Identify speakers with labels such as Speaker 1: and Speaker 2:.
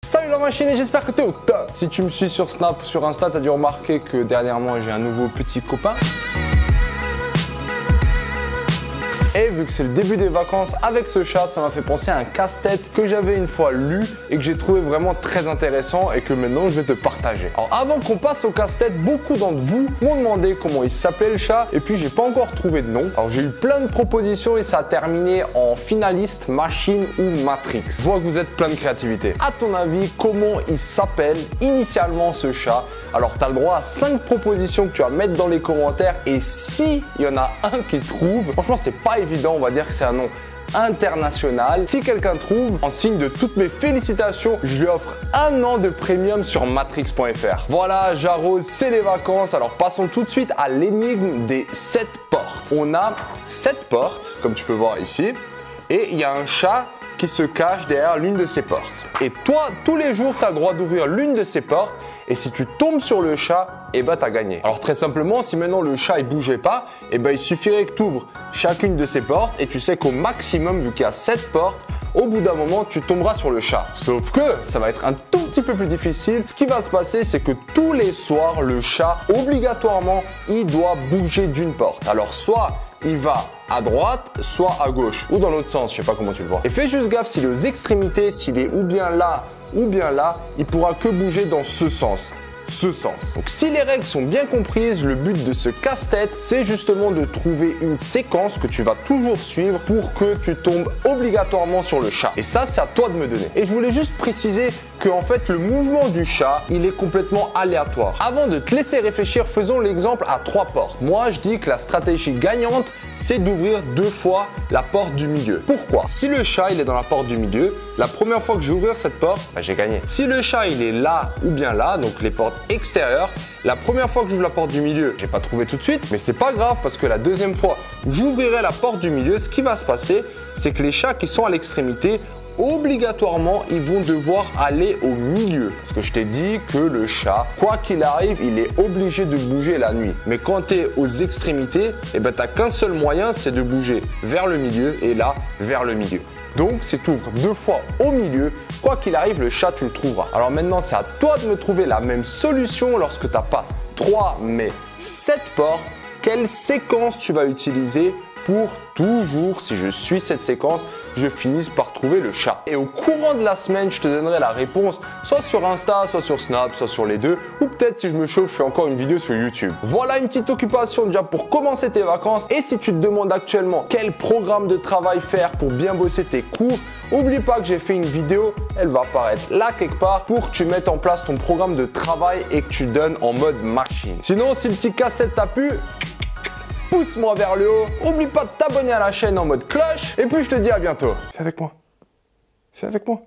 Speaker 1: Salut la machine et j'espère que t'es au top. Si tu me suis sur Snap ou sur Insta, t'as dû remarquer que dernièrement j'ai un nouveau petit copain. Et vu que c'est le début des vacances avec ce chat, ça m'a fait penser à un casse-tête que j'avais une fois lu et que j'ai trouvé vraiment très intéressant et que maintenant je vais te partager. Alors avant qu'on passe au casse-tête, beaucoup d'entre vous m'ont demandé comment il s'appelait le chat et puis j'ai pas encore trouvé de nom. Alors j'ai eu plein de propositions et ça a terminé en finaliste, machine ou Matrix. Je vois que vous êtes plein de créativité. À ton avis, comment il s'appelle initialement ce chat? Alors tu as le droit à 5 propositions que tu vas mettre dans les commentaires et si il y en a un qui trouve, franchement c'est pas évident, on va dire que c'est un nom international. Si quelqu'un trouve, en signe de toutes mes félicitations, je lui offre 1 an de premium sur matrix.fr. Voilà, j'arrose, c'est les vacances. Alors passons tout de suite à l'énigme des 7 portes. On a 7 portes, comme tu peux voir ici, et il y a un chat qui se cache derrière l'une de ces portes. Et toi, tous les jours, tu as le droit d'ouvrir l'une de ces portes. Et si tu tombes sur le chat, eh ben, tu as gagné. Alors très simplement, si maintenant le chat ne bougeait pas, eh ben, il suffirait que tu ouvres chacune de ces portes. Et tu sais qu'au maximum, vu qu'il y a 7 portes, au bout d'un moment, tu tomberas sur le chat. Sauf que ça va être un tout petit peu plus difficile. Ce qui va se passer, c'est que tous les soirs, le chat, obligatoirement, il doit bouger d'une porte. Alors soit il va à droite, soit à gauche, ou dans l'autre sens, je sais pas comment tu le vois. Et fais juste gaffe, si les extrémités, s'il est ou bien là, il pourra que bouger dans ce sens. Donc si les règles sont bien comprises, le but de ce casse-tête, c'est justement de trouver une séquence que tu vas toujours suivre pour que tu tombes obligatoirement sur le chat. Et ça, c'est à toi de me donner. Et je voulais juste préciser que en fait, le mouvement du chat, il est complètement aléatoire. Avant de te laisser réfléchir, faisons l'exemple à 3 portes. Moi, je dis que la stratégie gagnante, c'est d'ouvrir 2 fois la porte du milieu. Pourquoi? Si le chat, il est dans la porte du milieu, la première fois que je vais ouvrir cette porte, j'ai gagné. Si le chat, il est là ou bien là, donc les portes extérieures, la première fois que j'ouvre la porte du milieu, j'ai pas trouvé tout de suite, mais c'est pas grave parce que la deuxième fois où j'ouvrirai la porte du milieu, ce qui va se passer, c'est que les chats qui sont à l'extrémité, obligatoirement, ils vont devoir aller au milieu. Parce que je t'ai dit que le chat, quoi qu'il arrive, il est obligé de bouger la nuit. Mais quand tu es aux extrémités, eh ben, tu n'as qu'un seul moyen, c'est de bouger vers le milieu et là, vers le milieu. Donc, si tu ouvres 2 fois au milieu, quoi qu'il arrive, le chat, tu le trouveras. Alors maintenant, c'est à toi de me trouver la même solution lorsque tu n'as pas 3 mais 7 portes. Quelle séquence tu vas utiliser pour toujours, si je suis cette séquence, je finisse par trouver le chat. Et au courant de la semaine, je te donnerai la réponse soit sur Insta, soit sur Snap, soit sur les deux. Ou peut-être si je me chauffe, je fais encore une vidéo sur YouTube. Voilà une petite occupation déjà pour commencer tes vacances. Et si tu te demandes actuellement quel programme de travail faire pour bien bosser tes cours, n'oublie pas que j'ai fait une vidéo, elle va apparaître là quelque part pour que tu mettes en place ton programme de travail et que tu donnes en mode machine. Sinon, si le petit casse-tête t'a plu, pousse-moi vers le haut, oublie pas de t'abonner à la chaîne en mode cloche, et puis je te dis à bientôt. Fais avec moi.